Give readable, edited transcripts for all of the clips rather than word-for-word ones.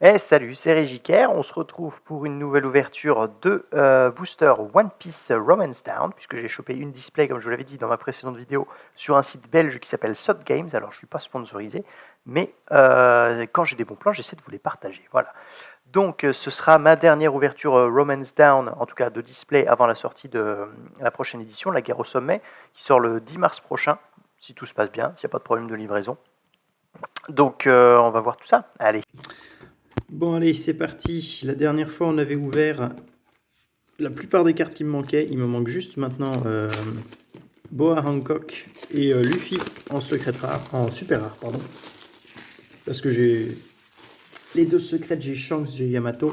Eh salut, c'est Régicaire. On se retrouve pour une nouvelle ouverture de booster One Piece Romance Down, puisque j'ai chopé une display, comme je vous l'avais dit dans ma précédente vidéo, sur un site belge qui s'appelle Sot Games. Alors je ne suis pas sponsorisé, mais quand j'ai des bons plans, j'essaie de vous les partager. Voilà. Donc ce sera ma dernière ouverture Romance Down, en tout cas de display, avant la sortie de la prochaine édition, La Guerre au Sommet, qui sort le 10 mars prochain, si tout se passe bien, s'il n'y a pas de problème de livraison. Donc on va voir tout ça. Allez. Bon allez, c'est parti. La dernière fois, on avait ouvert la plupart des cartes qui me manquaient. Il me manque juste maintenant Boa Hancock et Luffy en secret rare, en super rare, pardon. Parce que j'ai les deux secrètes, j'ai Shanks, j'ai Yamato.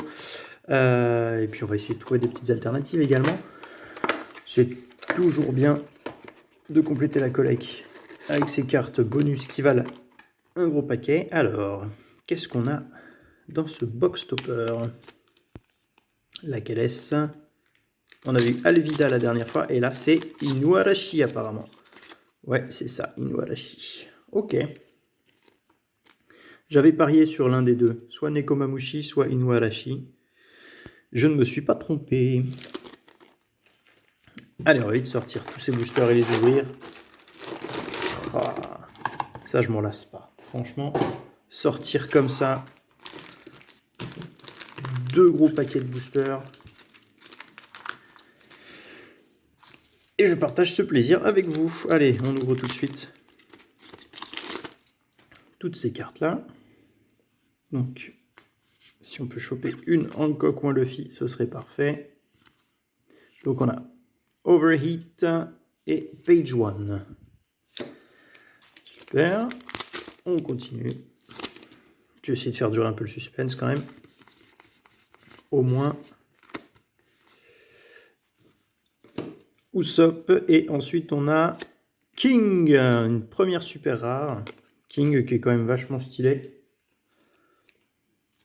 Et puis on va essayer de trouver des petites alternatives également. C'est toujours bien de compléter la collecte avec ces cartes bonus qui valent un gros paquet. Alors, qu'est-ce qu'on a dans ce box topper? Laquelle est-ce? On avait eu Alvida la dernière fois, et là c'est Inuarashi apparemment. Ouais, c'est ça, Inuarashi. Ok. J'avais parié sur l'un des deux, soit Nekomamushi, soit Inuarashi. Je ne me suis pas trompé. Allez, on va vite sortir tous ces boosters et les ouvrir. Ah, ça, je m'en lasse pas. Franchement, sortir comme ça, deux gros paquets de boosters. Et je partage ce plaisir avec vous. Allez, on ouvre tout de suite toutes ces cartes-là. Donc, si on peut choper une Hancock ou un Luffy, ce serait parfait. Donc, on a Overheat et Page 1. Super. On continue. Je vais essayer de faire durer un peu le suspense quand même. Au moins. Usopp. Et ensuite, on a King. Une première super rare. King qui est quand même vachement stylé.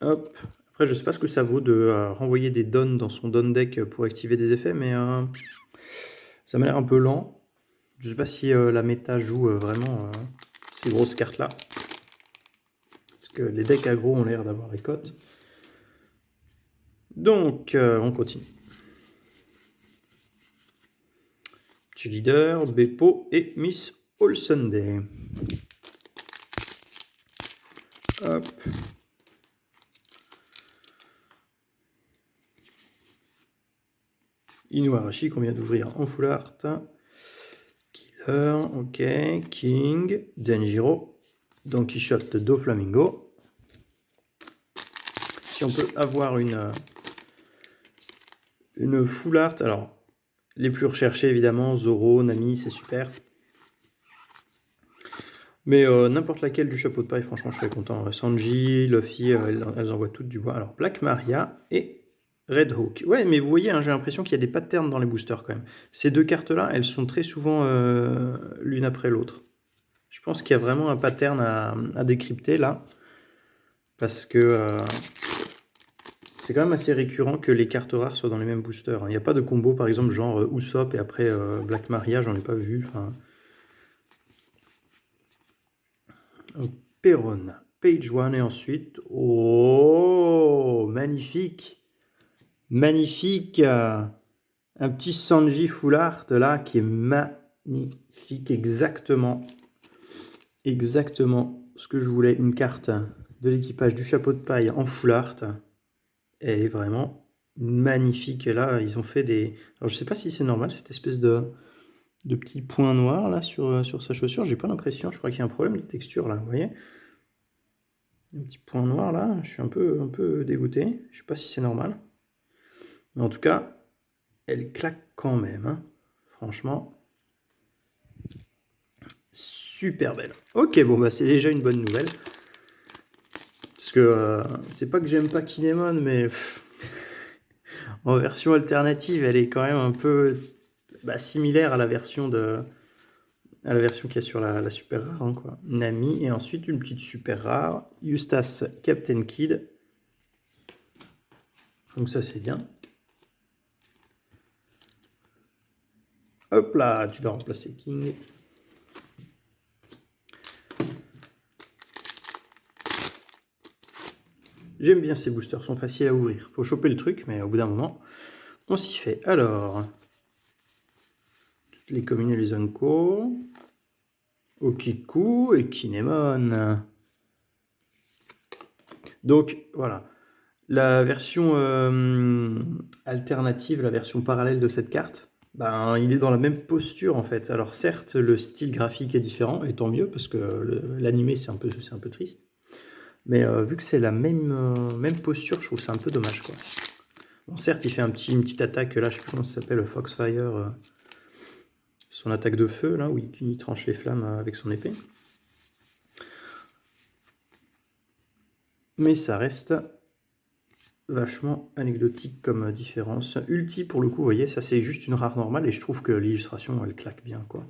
Hop. Après, je sais pas ce que ça vaut de renvoyer des dons dans son don deck pour activer des effets, mais ça m'a l'air un peu lent. Je sais pas si la méta joue vraiment ces grosses cartes-là. Parce que les decks aggro ont l'air d'avoir les cotes. Donc, on continue. Petit leader, Beppo et Miss All Sunday. Hop. Inuarashi qu'on vient d'ouvrir en full art. Killer, ok. King, Denjiro, Don Quichotte, Doflamingo. Si on peut avoir une full art, alors les plus recherchés évidemment, Zoro, Nami, c'est super. Mais n'importe laquelle du chapeau de paille, franchement, je serais content. Sanji, Luffy, elles envoient toutes du bois. Alors, Black Maria et Red Hawk. Ouais, mais vous voyez, hein, j'ai l'impression qu'il y a des patterns dans les boosters quand même. Ces deux cartes-là, elles sont très souvent l'une après l'autre. Je pense qu'il y a vraiment un pattern à décrypter là. Parce que c'est quand même assez récurrent que les cartes rares soient dans les mêmes boosters. Il n'y a pas de combo, par exemple, genre Usopp et après Black Maria, j'en ai pas vu. Perron, Page 1 et ensuite... Oh, magnifique. Magnifique. Un petit Sanji full art là qui est magnifique. Exactement. Exactement ce que je voulais. Une carte de l'équipage du chapeau de paille en full art. Elle est vraiment magnifique. Et là, ils ont fait des... Alors, je sais pas si c'est normal, cette espèce de petits points noirs là sur sa chaussure. J'ai pas l'impression. Je crois qu'il y a un problème de texture là. Vous voyez? Un petit point noir là. Je suis un peu dégoûté. Je sais pas si c'est normal. Mais en tout cas, elle claque quand même. Hein. Franchement. Super belle. Ok, bon, bah c'est déjà une bonne nouvelle. Parce que c'est pas que j'aime pas Kinemon, mais en version alternative, elle est quand même un peu similaire à la version qu'il y a sur la super rare. Hein, quoi. Nami, et ensuite une petite super rare. Eustace Captain Kid. Donc ça, c'est bien. Hop là, tu vas remplacer King. J'aime bien ces boosters, sont faciles à ouvrir. Faut choper le truc, mais au bout d'un moment, on s'y fait. Alors, toutes les combinaisons Zenko, Okiku et Kinemon. Donc, voilà. La version alternative, la version parallèle de cette carte, ben, il est dans la même posture en fait. Alors certes, le style graphique est différent, et tant mieux, parce que l'animé c'est un peu triste. Mais vu que c'est la même posture, je trouve ça un peu dommage, quoi. Bon, certes, il fait une petite attaque, là, je sais plus comment ça s'appelle, le Foxfire, son attaque de feu, là, où il tranche les flammes avec son épée. Mais ça reste vachement anecdotique comme différence. Ulti, pour le coup, vous voyez, ça c'est juste une rare normale, et je trouve que l'illustration, elle claque bien, quoi.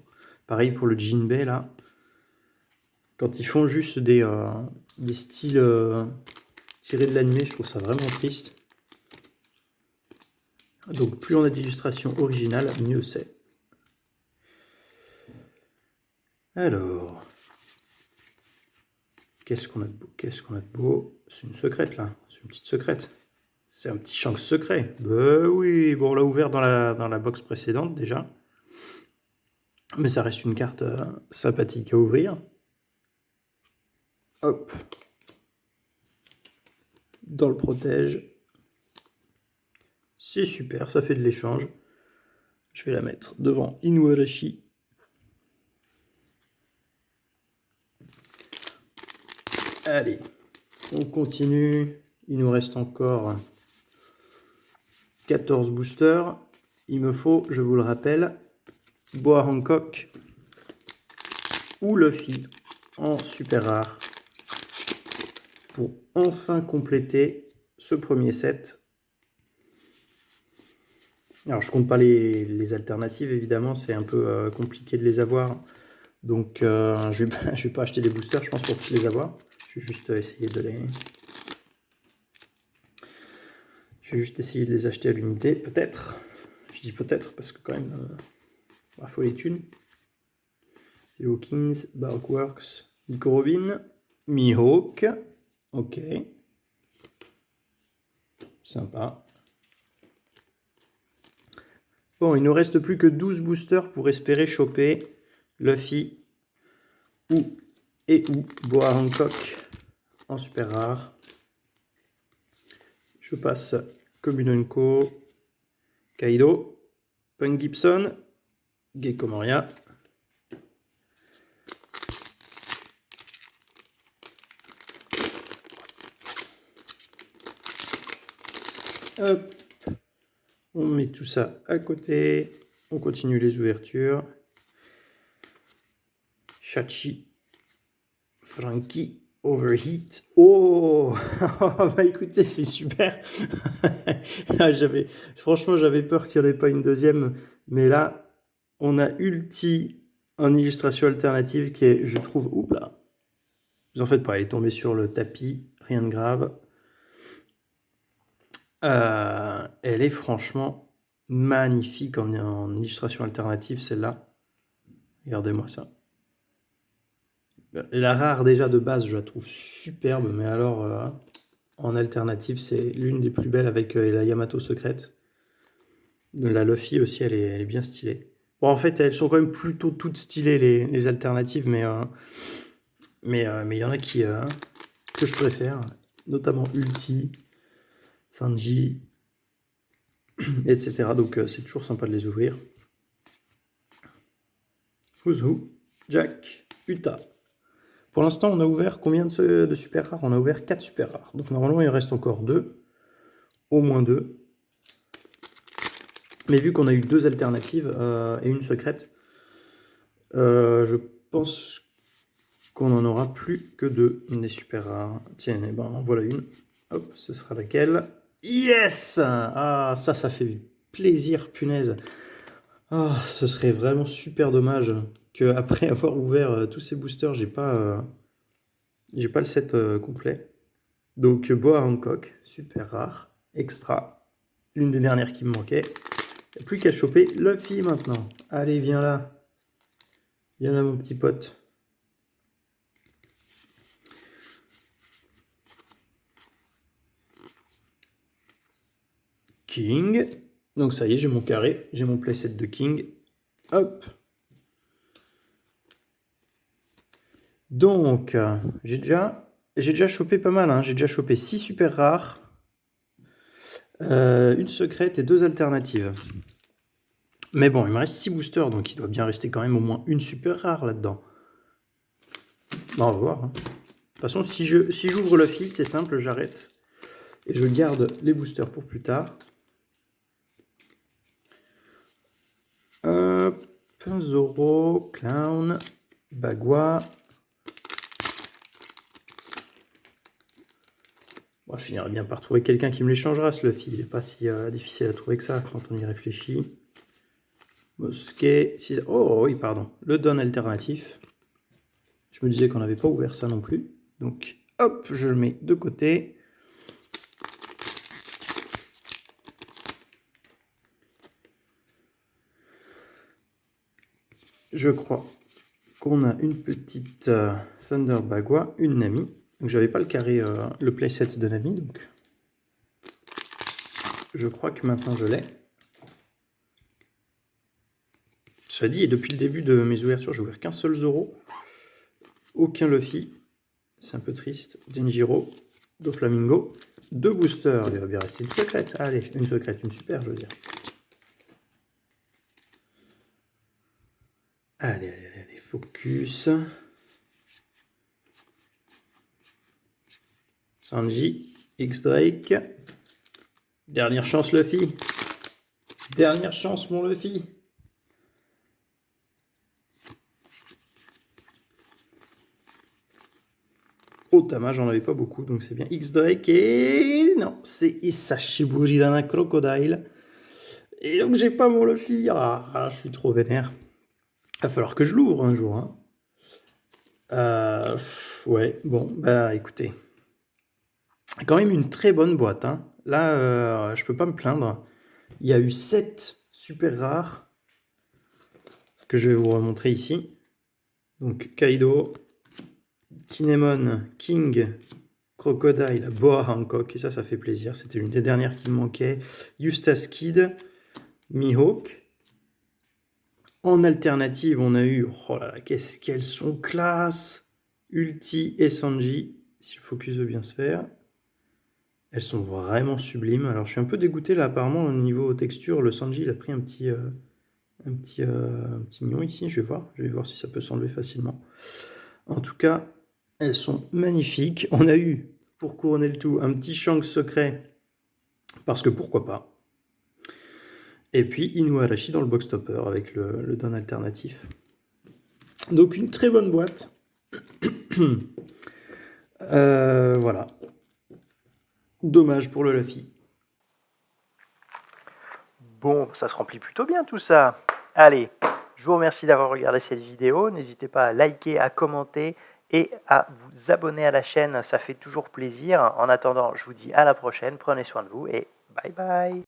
Pareil pour le Jinbei, là. Quand ils font juste des styles tirés de l'animé, je trouve ça vraiment triste. Donc plus on a d'illustrations originales, mieux c'est. Alors, qu'est-ce qu'on a de beau? Qu'est-ce qu'on a de beau? C'est une secrète là, c'est une petite secrète. C'est un petit Shanks secret. Bah oui, bon on l'a ouvert dans la box précédente déjà. Mais ça reste une carte sympathique à ouvrir. Hop. Dans le protège. C'est super, ça fait de l'échange. Je vais la mettre devant Inuarashi. Allez, on continue. Il nous reste encore 14 boosters. Il me faut, je vous le rappelle, Boa Hancock ou Luffy en super rare pour enfin compléter ce premier set. Alors je compte pas les alternatives, évidemment, c'est un peu compliqué de les avoir. Donc je vais pas acheter des boosters, je pense, pour tous les avoir. Je vais juste essayer de les... Je vais juste essayer de les acheter à l'unité, peut-être. Je dis peut-être parce que quand même, il faut les thunes. Zero Kings, Barkworks, Nico Robin, Mihawk. Ok. Sympa. Bon, il ne nous reste plus que 12 boosters pour espérer choper Luffy ou Boa Hancock en super rare. Je passe Komunenko, Kaido, Punk Gibson, Gecko Moria. Hop. On met tout ça à côté. On continue les ouvertures. Shachi, Frankie, Overheat. Oh, bah écoutez, c'est super. Franchement, j'avais peur qu'il n'y en ait pas une deuxième. Mais là, on a Ulti en illustration alternative qui est, je trouve... Oups là. Vous en faites pas, elle est tombée sur le tapis. Rien de grave. Elle est franchement magnifique en illustration alternative, celle-là. Regardez-moi ça. La rare, déjà, de base, je la trouve superbe, mais alors, en alternative, c'est l'une des plus belles avec la Yamato secrète. La Luffy aussi, elle est bien stylée. Bon, en fait, elles sont quand même plutôt toutes stylées, les alternatives, mais il y en a que je préfère, notamment Ulti, Sanji, etc. Donc, c'est toujours sympa de les ouvrir. Who's Who, Jack, Uta. Pour l'instant, on a ouvert combien de super rares? On a ouvert 4 super rares. Donc normalement, il reste encore 2. Au moins 2. Mais vu qu'on a eu 2 alternatives et une secrète, je pense qu'on n'en aura plus que 2 des super rares. Tiens, eh ben, voilà une. Hop, ce sera laquelle? Yes! Ah, ça fait plaisir, punaise. Ah, ce serait vraiment super dommage qu'après avoir ouvert tous ces boosters, j'ai pas le set complet. Donc Boa Hancock, super rare, extra, l'une des dernières qui me manquait. Il n'y a plus qu'à choper Luffy maintenant. Allez, viens là. Viens là mon petit pote. King. Donc ça y est, j'ai mon carré, j'ai mon playset de King. Hop. Donc, j'ai déjà chopé pas mal, hein. J'ai déjà chopé 6 super rares, une secrète et 2 alternatives. Mais bon, il me reste 6 boosters, donc il doit bien rester quand même au moins une super rare là-dedans. Bon, on va voir. Hein. De toute façon, si j'ouvre le fil, c'est simple, j'arrête. Et je garde les boosters pour plus tard. Hop, Zoro, Clown, Bagua. Bon, je finirai bien par trouver quelqu'un qui me l'échangera, ce Luffy. Il n'est pas si difficile à trouver que ça quand on y réfléchit. Mosquet. Oh oui, pardon. Le Don alternatif. Je me disais qu'on n'avait pas ouvert ça non plus. Donc, hop, je le mets de côté. Je crois qu'on a une petite Thunder Bagua, une Nami. Donc, j'avais pas le carré, le playset de Nami. Donc, je crois que maintenant je l'ai. Cela dit, et depuis le début de mes ouvertures, j'ai ouvert qu'un seul Zoro. Aucun Luffy. C'est un peu triste. Denjiro, Doflamingo. 2 boosters. Il va bien rester une secrète. Allez, une secrète, une super, je veux dire. Allez, focus. Sanji, X-Drake. Dernière chance, Luffy. Dernière chance, mon Luffy. Otama, j'en avais pas beaucoup, donc c'est bien. X-Drake et... Non, c'est Hisashi Buridana Crocodile. Et donc j'ai pas mon Luffy. Ah, je suis trop vénère. Va falloir que je l'ouvre un jour. Hein. Ouais, bon, bah écoutez. Quand même une très bonne boîte. Hein. Là, je peux pas me plaindre. Il y a eu 7 super rares que je vais vous remontrer ici. Donc Kaido, Kinemon, King, Crocodile, Boa Hancock, et ça fait plaisir. C'était une des dernières qui me manquait. Eustace Kid, Mihawk. En alternative, on a eu, oh là là, qu'est-ce qu'elles sont classe, Ulti et Sanji, si le focus veut bien se faire. Elles sont vraiment sublimes. Alors, je suis un peu dégoûté là, apparemment, au niveau texture, le Sanji, il a pris un petit mignon ici. Je vais voir si ça peut s'enlever facilement. En tout cas, elles sont magnifiques. On a eu, pour couronner le tout, un petit Shanks secret, parce que pourquoi pas. Et puis Inuarashi dans le box topper avec le don alternatif. Donc une très bonne boîte. Voilà. Dommage pour le Luffy. Bon, ça se remplit plutôt bien tout ça. Allez, je vous remercie d'avoir regardé cette vidéo. N'hésitez pas à liker, à commenter et à vous abonner à la chaîne. Ça fait toujours plaisir. En attendant, je vous dis à la prochaine. Prenez soin de vous et bye bye.